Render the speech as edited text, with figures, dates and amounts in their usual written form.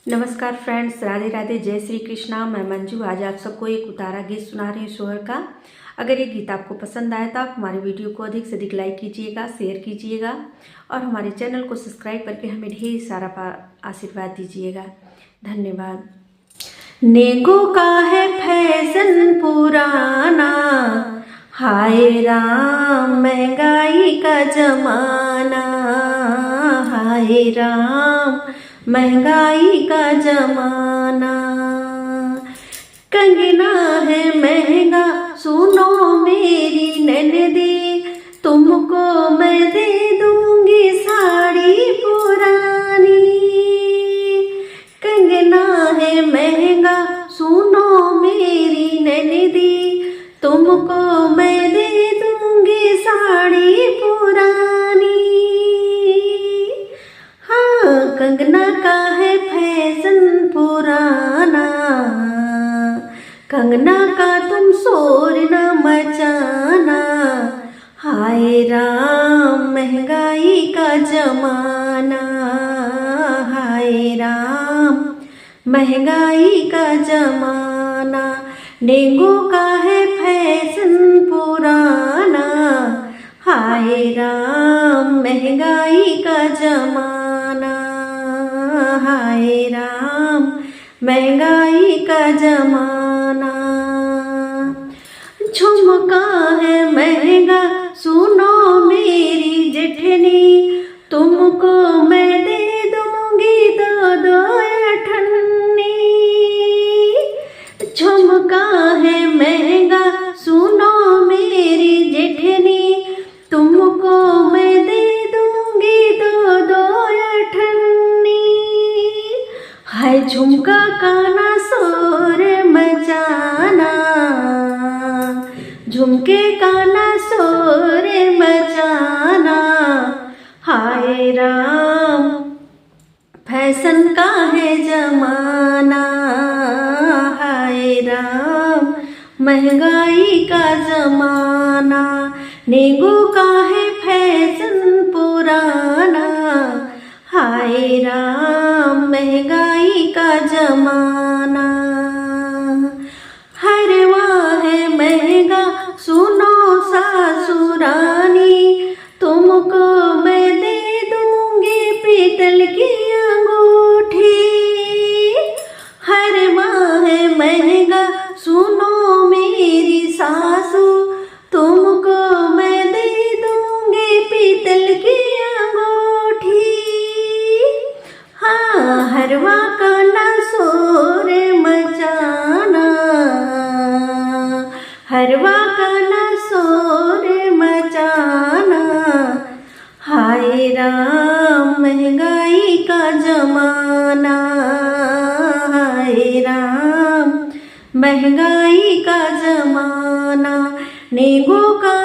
नमस्कार फ्रेंड्स, राधे राधे, जय श्री कृष्णा। मैं मंजू आज आप सबको एक उतारा गीत सुना रही हूँ सोहर का। अगर ये गीत आपको पसंद आए तो आप हमारे वीडियो को अधिक से अधिक लाइक कीजिएगा, शेयर कीजिएगा और हमारे चैनल को सब्सक्राइब करके हमें ढेर सारा आशीर्वाद दीजिएगा। धन्यवाद। नेगो का है फैशन पुराना, हाय राम महंगाई का जमाना, हाय राम महंगाई का जमाना। कंगना है महंगा सुनो मेरी ननदी, तुमको मैं दे दूंगी साड़ी पुरानी। कंगना है महंगा सुनो मेरी ननदी, तुमको मैं दे दूंगी साड़ी पुरानी। हाँ, कंगना का है फैशन पुराना, कंगना का तुम शोर न मचाना। हाय राम महंगाई का जमाना, हाय राम महंगाई का जमाना। नेगो का है फैशन पुराना, हाय राम महंगाई का जमाना, हाय राम महंगाई का जमाना। झुमका है महंगा सुनो मेरी जेठनी, तुमको मैं दे दूंगी दो दो अठन्नी। झुमका है महंगा सुनो मेरी जेठनी, तुमको मैं दे दूंगी दो दो अठन्नी। हाय झुमका का ना शोर मचाना, झुमके का ना शोर मचाना। हाय राम फैशन का है जमाना, हाय राम महंगाई का जमाना। नेगो का है फैशन पुराना, हाय राम महंगाई का जमाना। हरवा है महंगा सुनो सासुरानी, तुमको मैं दे दूंगी पीतल की अंगूठी। हरवा है महंगा सुनो मेरी सासू, तुमको मैं दे दूंगी पीतल की अंगूठी। हाँ, हरवा का ना शोर मचाना, हरवा का ना शोर मचाना। हाय राम महंगाई का जमाना, हाय राम महंगाई का जमाना। नेगो का